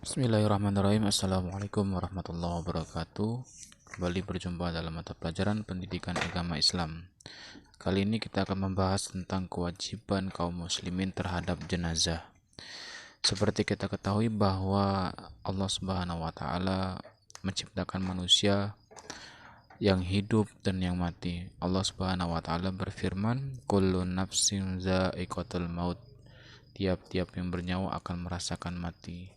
Bismillahirrahmanirrahim. Assalamualaikum warahmatullahi wabarakatuh. Kembali berjumpa dalam mata pelajaran pendidikan agama Islam. Kali ini kita akan membahas tentang kewajiban kaum muslimin terhadap jenazah. Seperti kita ketahui bahwa Allah Subhanahu wa taala menciptakan manusia yang hidup dan yang mati. Allah Subhanahu wa taala berfirman, "Kullu nafsin za'iqatul maut." Tiap-tiap yang bernyawa akan merasakan mati.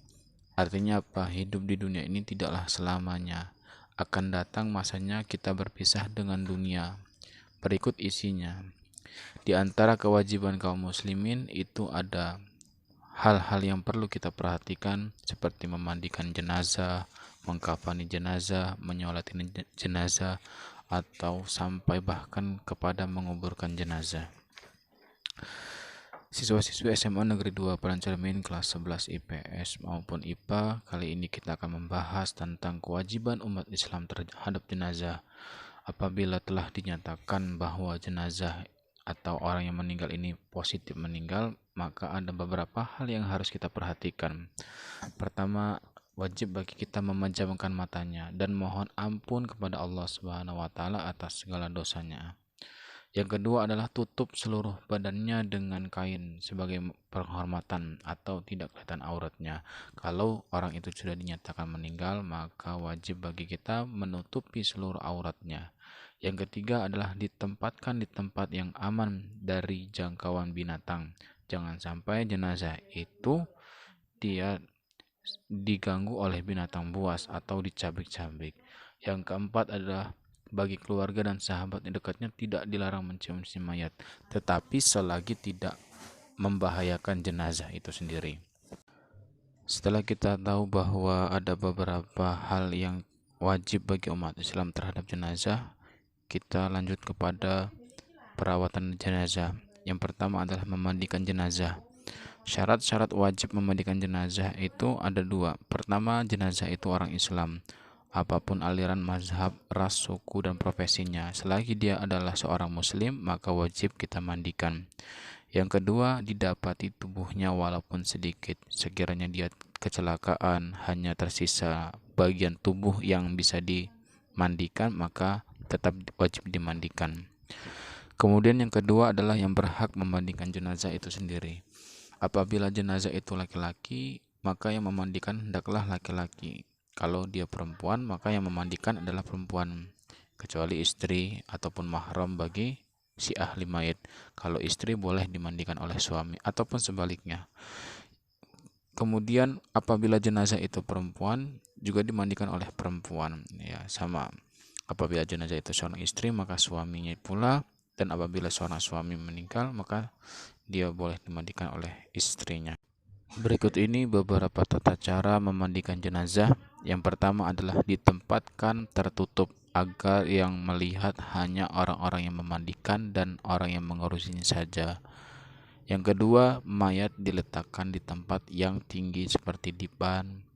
Artinya apa? Hidup di dunia ini tidaklah selamanya. Akan datang masanya kita berpisah dengan dunia. Berikut isinya. Di antara kewajiban kaum muslimin itu ada hal-hal yang perlu kita perhatikan seperti memandikan jenazah, mengkafani jenazah, menyolati jenazah, atau sampai bahkan kepada menguburkan jenazah. Siswa-siswi SMA Negeri 2 Pelancermin kelas 11 IPS maupun IPA, kali ini kita akan membahas tentang kewajiban umat Islam terhadap jenazah. Apabila telah dinyatakan bahwa jenazah atau orang yang meninggal ini positif meninggal, maka ada beberapa hal yang harus kita perhatikan. Pertama, wajib bagi kita memejamkan matanya dan mohon ampun kepada Allah Subhanahu wa taala atas segala dosanya. Yang kedua adalah tutup seluruh badannya dengan kain sebagai penghormatan atau tidak kelihatan auratnya. Kalau orang itu sudah dinyatakan meninggal, maka wajib bagi kita menutupi seluruh auratnya. Yang ketiga adalah ditempatkan di tempat yang aman dari jangkauan binatang. Jangan sampai jenazah itu dia diganggu oleh binatang buas atau dicabik-cabik. Yang keempat adalah bagi keluarga dan sahabat dekatnya tidak dilarang mencium si mayat, tetapi selagi tidak membahayakan jenazah itu sendiri. Setelah kita tahu bahwa ada beberapa hal yang wajib bagi umat Islam terhadap jenazah, kita lanjut kepada perawatan jenazah. Yang pertama adalah memandikan jenazah. Syarat-syarat wajib memandikan jenazah itu ada dua. Pertama, jenazah itu orang Islam. Apapun aliran mazhab, ras, suku, dan profesinya, selagi dia adalah seorang muslim, maka wajib kita mandikan. Yang kedua, didapati tubuhnya walaupun sedikit. Sekiranya dia kecelakaan, hanya tersisa bagian tubuh yang bisa dimandikan, maka tetap wajib dimandikan. Kemudian yang kedua adalah yang berhak memandikan jenazah itu sendiri. Apabila jenazah itu laki-laki, maka yang memandikan hendaklah laki-laki. Kalau dia perempuan, maka yang memandikan adalah perempuan, kecuali istri ataupun mahram bagi si ahli mayit. Kalau istri boleh dimandikan oleh suami ataupun sebaliknya. Kemudian apabila jenazah itu perempuan, juga dimandikan oleh perempuan, ya sama. Apabila jenazah itu seorang istri, maka suaminya pula, dan apabila seorang suami meninggal, maka dia boleh dimandikan oleh istrinya. Berikut ini beberapa tata cara memandikan jenazah. Yang pertama adalah ditempatkan tertutup agar yang melihat hanya orang-orang yang memandikan dan orang yang mengurusinya saja. Yang kedua, mayat diletakkan di tempat yang tinggi seperti dipan.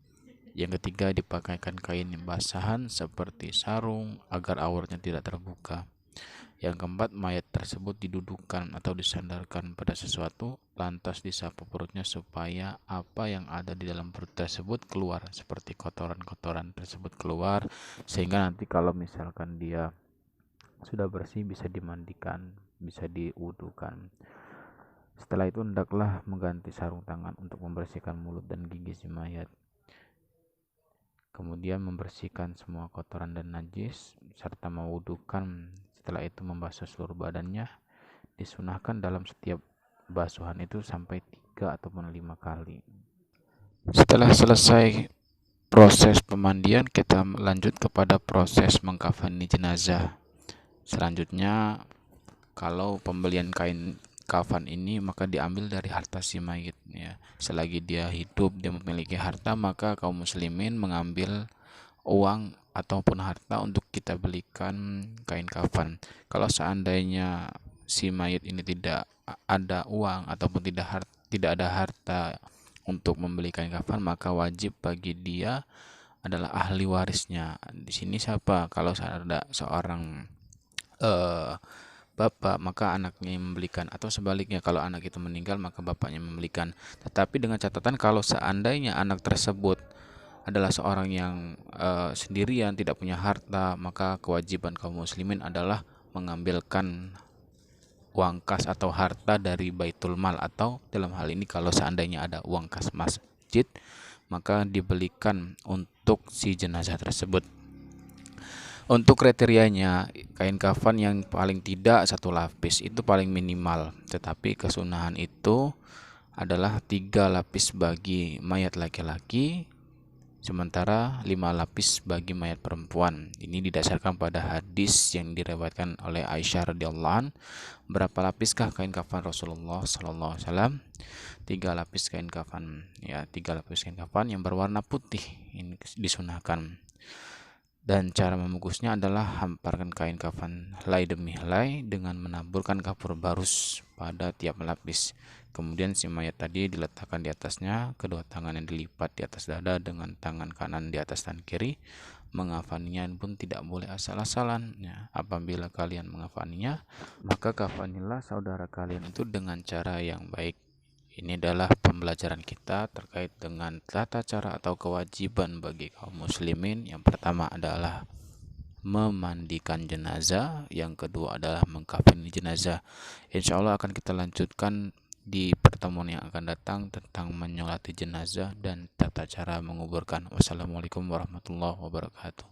Yang ketiga, dipakaikan kain basahan seperti sarung agar auratnya tidak terbuka. Yang keempat, mayat tersebut didudukkan atau disandarkan pada sesuatu, lantas disapu perutnya supaya apa yang ada di dalam perut tersebut keluar, seperti kotoran-kotoran tersebut keluar, sehingga nanti kalau misalkan dia sudah bersih bisa dimandikan, bisa diwudukan. Setelah itu hendaklah mengganti sarung tangan untuk membersihkan mulut dan gigi si mayat. Kemudian membersihkan semua kotoran dan najis serta mewudukan. Setelah itu membasuh seluruh badannya. Disunahkan dalam setiap basuhan itu sampai 3 ataupun 5 kali. Setelah selesai proses pemandian, kita lanjut kepada proses mengkafani jenazah. Selanjutnya, kalau pembelian kain kafan ini maka diambil dari harta si mayit, ya. Selagi dia hidup, dia memiliki harta, maka kaum muslimin mengambil uang ataupun harta untuk kita belikan kain kafan. Kalau seandainya si mayit ini tidak ada uang ataupun tidak ada harta untuk membeli kain kafan, maka wajib bagi dia adalah ahli warisnya. Di sini siapa? Kalau ada seorang bapak, maka anaknya yang membelikan, atau sebaliknya kalau anak itu meninggal maka bapaknya membelikan. Tetapi dengan catatan kalau seandainya anak tersebut adalah seorang yang sendirian, tidak punya harta, maka kewajiban kaum muslimin adalah mengambilkan uang kas atau harta dari baitul mal, atau dalam hal ini kalau seandainya ada uang kas masjid, maka dibelikan untuk si jenazah tersebut. Untuk kriterianya, kain kafan yang paling tidak satu lapis itu paling minimal, tetapi kesunahan itu adalah 3 lapis bagi mayat laki-laki, sementara 5 lapis bagi mayat perempuan. Ini didasarkan pada hadis yang diriwayatkan oleh Aisyah radhiyallahu an. Berapa lapiskah kain kafan Rasulullah sallallahu alaihi wasallam? 3 lapis kain kafan. Ya, 3 lapis kain kafan yang berwarna putih ini disunahkan. Dan cara membungkusnya adalah hamparkan kain kafan helai demi helai dengan menaburkan kapur barus pada tiap lapis. Kemudian si mayat tadi diletakkan di atasnya, kedua tangannya dilipat di atas dada dengan tangan kanan di atas tangan kiri. Mengafaninya pun tidak boleh asal-asalan. Ya, apabila kalian mengafaninya, maka kafanilah saudara kalian itu dengan cara yang baik. Ini adalah pembelajaran kita terkait dengan tata cara atau kewajiban bagi kaum muslimin. Yang pertama adalah memandikan jenazah, yang kedua adalah mengkafani jenazah. Insya Allah akan kita lanjutkan di pertemuan yang akan datang tentang menyolati jenazah dan tata cara menguburkan. Wassalamualaikum warahmatullahi wabarakatuh.